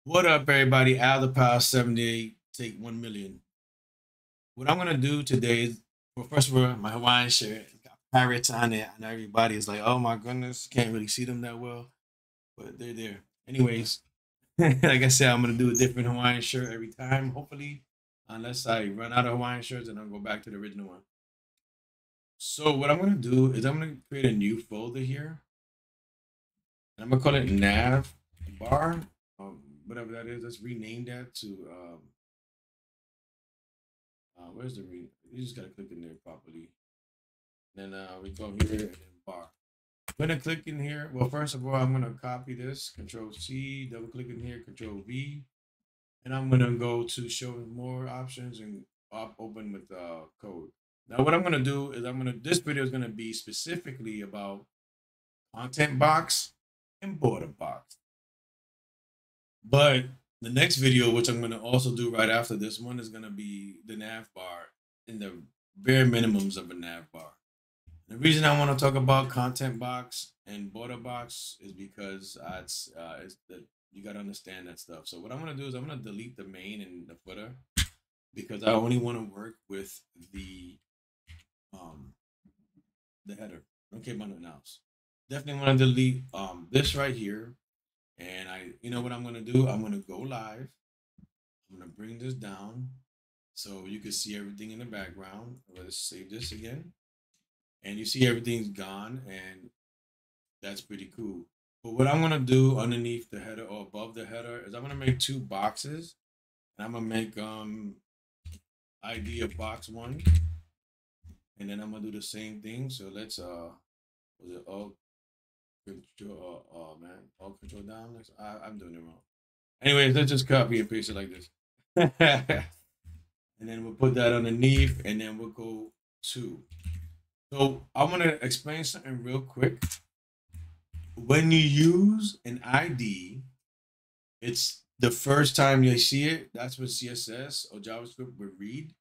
What up, everybody? Al the Power 78, take 1 million. What I'm gonna do today is, well, first of all, my Hawaiian shirt got pirates on it, and everybody is like, "Oh my goodness, can't really see them that well," but they're there. Anyways, like I said, I'm gonna do a different Hawaiian shirt every time, hopefully, unless I run out of Hawaiian shirts, and I'll go back to the original one. So what I'm gonna do is I'm gonna create a new folder here, and I'm gonna call it nav bar, whatever that is. Let's rename that to where's the read? You just gotta click in there properly. Then we go here and then bar. I'm gonna click in here. Well, first of all, I'm gonna copy this, Control C, double click in here, Control V, and I'm gonna go to show more options and open with code. Now, what I'm gonna do is this video is gonna be specifically about content box and border box. But the next video, which I'm gonna also do right after this one, is gonna be the nav bar in the bare minimums of a nav bar. The reason I want to talk about content box and border box is because it's that you got to understand that stuff. So what I'm gonna do is I'm gonna delete the main and the footer because I only want to work with the um the header. Don't care about nothing else. Definitely want to delete this right here. And you know what I'm gonna do? I'm gonna go live. I'm gonna bring this down so you can see everything in the background. Let's save this again, and you see everything's gone, and that's pretty cool. But what I'm gonna do underneath the header or above the header is I'm gonna make two boxes, and I'm gonna make ID of box one, and then I'm gonna do the same thing. So let's was it all control? Oh man, all control down. I'm doing it wrong. Anyways, let's just copy and paste it like this, and then we'll put that underneath, and then we'll go to. So I'm gonna explain something real quick. When you use an ID, it's the first time you see it. That's what CSS or JavaScript would read.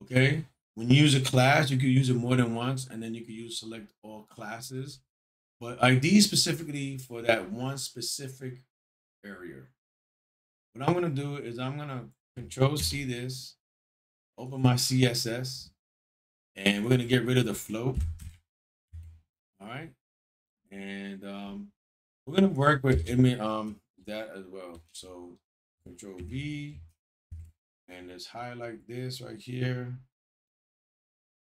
Okay. When you use a class, you could use it more than once, and then you could use select all classes. But ID specifically for that one specific area. What I'm gonna do is I'm gonna Control C this, open my CSS, and we're gonna get rid of the float. All right, and we're gonna work with that as well. So Control V, and let's highlight this right here.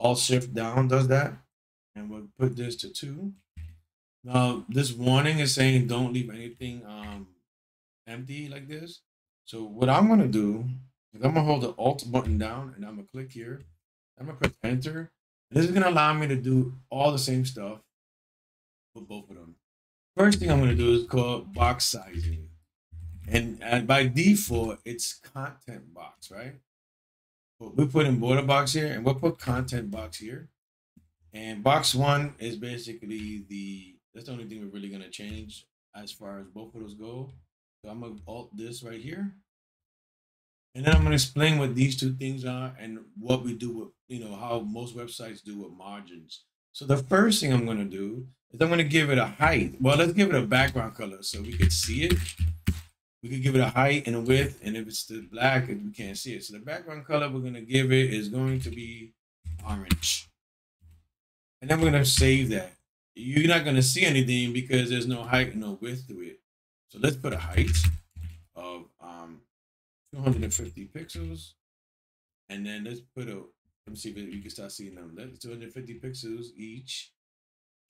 Alt Shift down does that, and we'll put this to 2. Now this warning is saying don't leave anything empty like this. So what I'm gonna do is I'm gonna hold the Alt button down, and I'm gonna click here. I'm gonna press Enter. This is gonna allow me to do all the same stuff for both of them. First thing I'm gonna do is called box sizing, and by default it's content box, right? But we put in border box here, and we'll put content box here. And box one is basically that's the only thing we're really gonna change as far as both of those go. So I'm gonna alt this right here, and then I'm gonna explain what these two things are and what we do with how most websites do with margins. So the first thing I'm gonna do is I'm gonna give it a height. Well, let's give it a background color so we can see it. We could give it a height and a width, and if it's the black, we can't see it. So the background color we're gonna give it is going to be orange. And then we're gonna save that. You're not gonna see anything because there's no height and no width to it. So let's put a height of 250 pixels, and then let's put a. Let me see if you can start seeing them. That's 250 pixels each,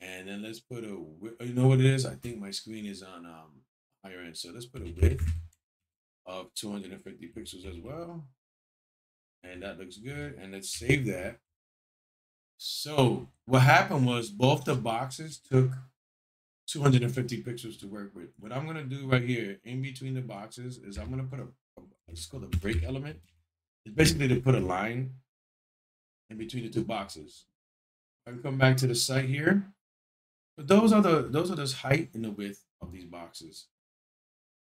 and then let's put a. You know what it is? I think my screen is on higher end, so let's put a width of 250 pixels as well, and that looks good. And let's save that. So what happened was both the boxes took 250 pixels to work with. What I'm gonna do right here in between the boxes is I'm gonna put it's called a break element. It's basically to put a line in between the two boxes. I can come back to the site here. But those are the height and the width of these boxes.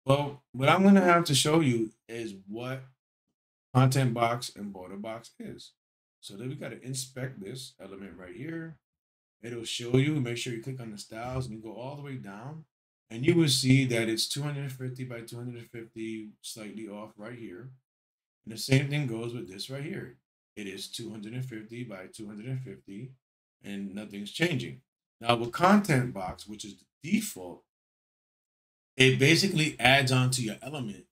Well, what I'm gonna have to show you is what content box and border box is. So then we gotta inspect this element right here. It'll show you, make sure you click on the styles and you go all the way down. And you will see that it's 250 by 250, slightly off right here. And the same thing goes with this right here. It is 250 by 250, and nothing's changing. Now with content box, which is the default, it basically adds on to your element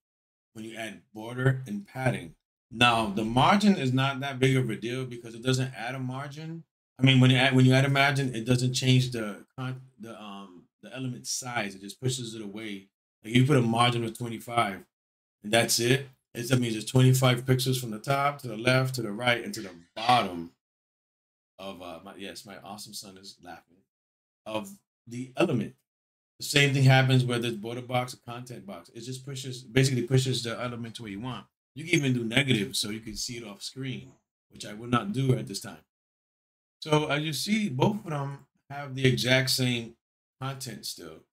when you add border and padding. Now the margin is not that big of a deal because it doesn't add a margin. I mean, when you add a margin, it doesn't change the element size. It just pushes it away. Like you put a margin of 25, and that's it. That means it's 25 pixels from the top to the left, to the right, and to the bottom of my awesome son is laughing, of the element. The same thing happens whether it's border box or content box. It just basically pushes the element to where you want. You can even do negative so you can see it off screen, which I will not do at this time. So as you see, both of them have the exact same content still.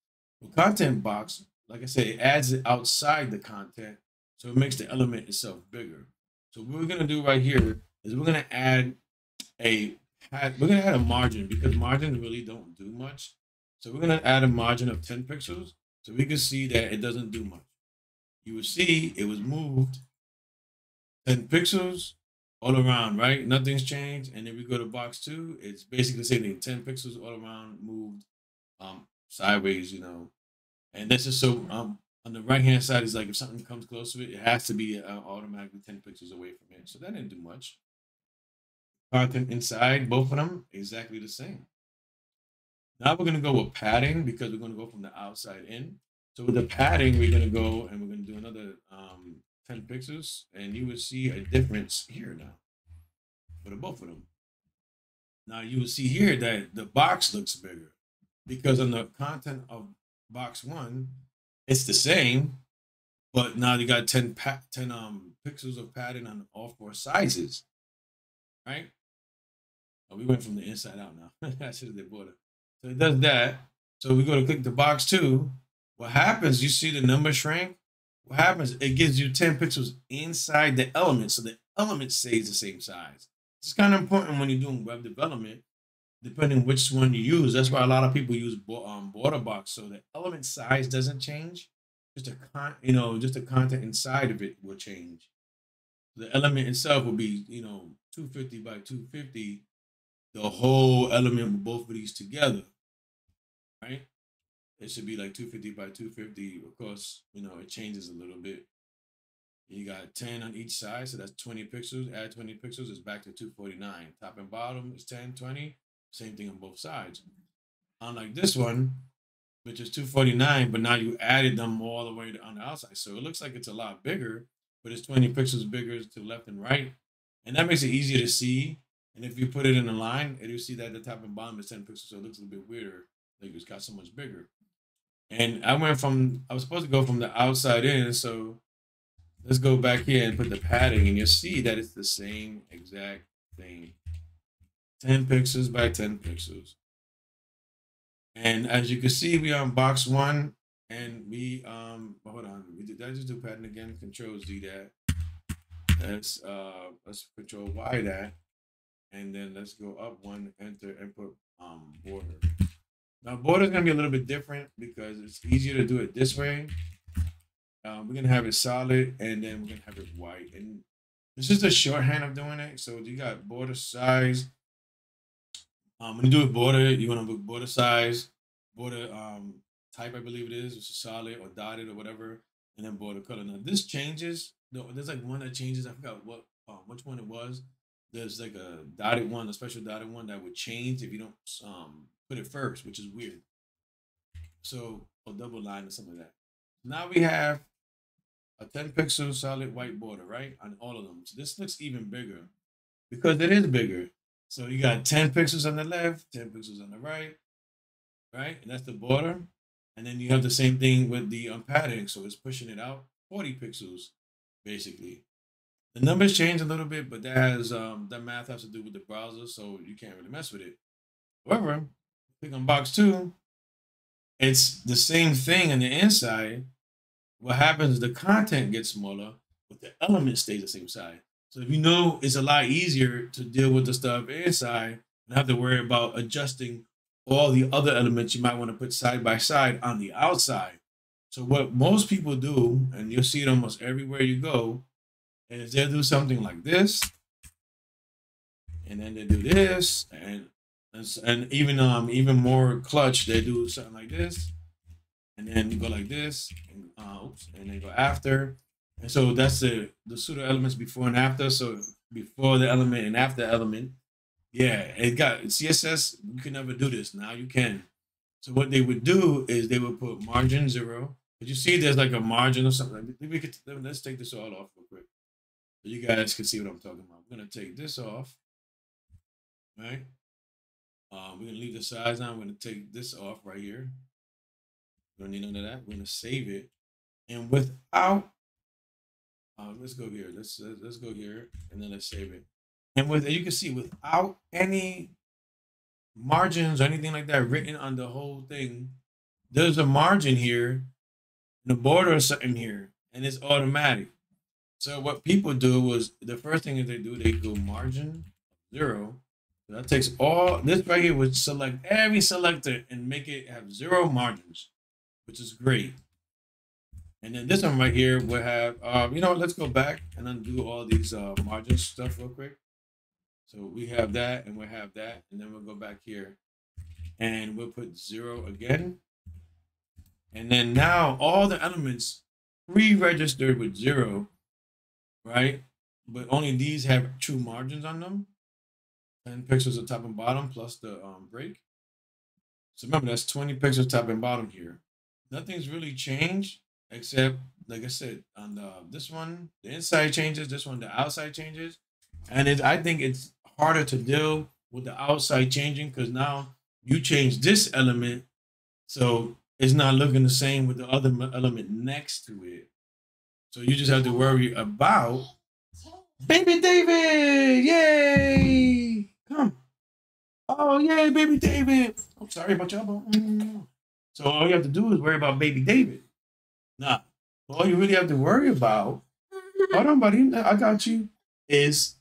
The content box, like I said, it adds it outside the content, so it makes the element itself bigger. So what we're gonna do right here is we're gonna add a margin because margins really don't do much. So we're gonna add a margin of 10 pixels so we can see that it doesn't do much. You will see it was moved 10 pixels all around, right? Nothing's changed. And then we go to box 2, it's basically the same thing, 10 pixels all around, moved sideways, And this is so on the right hand side is like if something comes close to it, it has to be automatically 10 pixels away from it. So that didn't do much. Content inside, both of them exactly the same. Now we're gonna go with padding because we're gonna go from the outside in. So with the padding, we're gonna go and we're gonna do another 10 pixels, and you will see a difference here now for the both of them. Now you will see here that the box looks bigger because on the content of box 1, it's the same, but now you got 10 pixels of padding on all 4 sizes, right? Oh, we went from the inside out now. I should have did border. So it does that. So we go to click the box 2. What happens, you see the number shrink? What happens, it gives you 10 pixels inside the element, so the element stays the same size. It's kind of important when you're doing web development, depending which one you use. That's why a lot of people use border box, so the element size doesn't change. Just the content inside of it will change. The element itself will be 250 by 250. The whole element with both of these together, right? It should be like 250 by 250. Of course, it changes a little bit. You got 10 on each side, so that's 20 pixels. Add 20 pixels, it's back to 249. Top and bottom is 10, 20. Same thing on both sides. Unlike this one, which is 249, but now you added them all the way on the outside. So it looks like it's a lot bigger, but it's 20 pixels bigger to the left and right. And that makes it easier to see. And if you put it in a line, you'll see that the top and bottom is 10 pixels, so it looks a little bit weirder. Like it's got so much bigger. And I was supposed to go from the outside in, so let's go back here and put the padding, and you'll see that it's the same exact thing. 10 pixels by 10 pixels. And as you can see, we on box 1, and we hold on, did I just do padding again? Control Z that. Let's Control Y that, and then let's go up 1, enter, and put border. Now border is gonna be a little bit different because it's easier to do it this way. We're gonna have it solid, and then we're gonna have it white, and it's just a shorthand of doing it. So you got border size. When you do a border, you want to put border size, border type, I believe it is, which is solid or dotted or whatever, and then border color. Now this changes. There's like one that changes. I forgot which one it was. There's like a dotted one, a special dotted one that would change if you don't put it first, which is weird. So a double line or something like that. Now we have a 10 pixel solid white border, right? On all of them. So this looks even bigger because it is bigger. So you got 10 pixels on the left, 10 pixels on the right, right? And that's the border. And then you have the same thing with the padding. So it's pushing it out 40 pixels, basically. The numbers change a little bit, but that math has to do with the browser, so you can't really mess with it. However, click on box 2, it's the same thing on the inside. What happens is the content gets smaller, but the element stays the same size. So if you know, it's a lot easier to deal with the stuff inside and have to worry about adjusting all the other elements you might want to put side by side on the outside. So what most people do, and you'll see it almost everywhere you go, is they'll do something like this, and then they do this, and even more clutch, they do something like this, and then you go like this, and then go after. And so that's the pseudo elements before and after. So before the element and after the element. Yeah, it got CSS. You can never do this. Now you can. So what they would do is they would put margin 0. But you see, there's like a margin or something. Let's take this all off real quick, so you guys can see what I'm talking about. I'm gonna take this off, right? We're gonna leave the size on. We're gonna take this off right here. We don't need none of that. We're gonna save it, and without, let's go here. Let's go here, and then let's save it. And with you can see without any margins or anything like that written on the whole thing, there's a margin here, and a border or something here, and it's automatic. So what people do was the first thing that they do, they go margin 0. So that takes all this right here would select every selector and make it have 0 margins, which is great. And then this one right here will have, let's go back and undo all these margin stuff real quick. So we have that and we'll have that. And then we'll go back here and we'll put 0 again. And then now all the elements pre-registered with 0, right? But only these have true margins on them. 10 pixels at top and bottom plus the break. So remember, that's 20 pixels top and bottom here. Nothing's really changed except, like I said, on this one, the inside changes, this one, the outside changes. And I think it's harder to deal with the outside changing because now you change this element, so it's not looking the same with the other element next to it. So you just have to worry about Baby David! Yay! Come. Oh, yay, Baby David! I'm sorry about y'all. So all you have to do is worry about Baby David. Nah, all you really have to worry about, hold on, buddy, I got you, is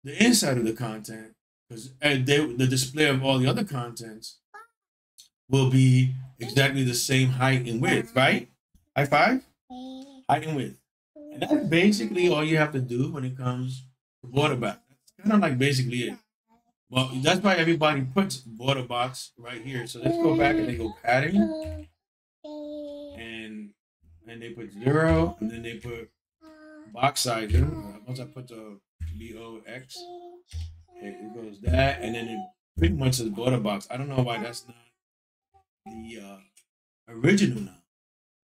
the inside of the content, because the display of all the other contents will be exactly the same height and width, right? High five? Height and width. And that's basically all you have to do when it comes to border box. That's kind of like basically it. Well, that's why everybody puts border box right here. So let's go back and they go padding. And they put 0, and then they put box sizing. Once I put the BOX, it goes that, and then it pretty much says border box. I don't know why that's not the original now.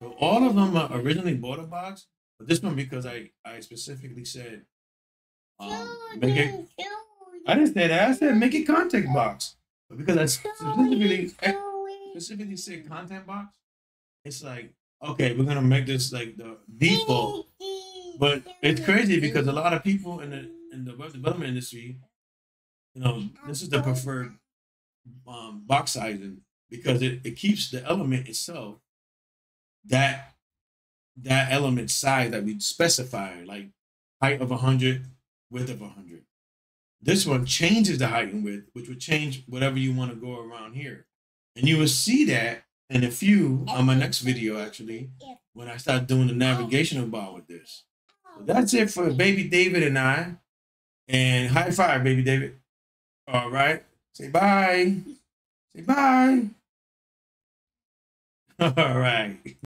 So all of them are originally border box, but this one because I specifically said make it. I didn't say that. I said make it context box, but because I specifically said content box, it's like okay, we're gonna make this like the default. But it's crazy because a lot of people in the web development industry, this is the preferred box sizing because it keeps the element itself that element size that we specify, like height of 100, width of 100. This one changes the height and width, which would change whatever you want to go around here. And you will see that in a few on my next video, actually, when I start doing the navigational bar with this. So that's it for Baby David and I. And high five, Baby David. All right. Say bye. Say bye. All right.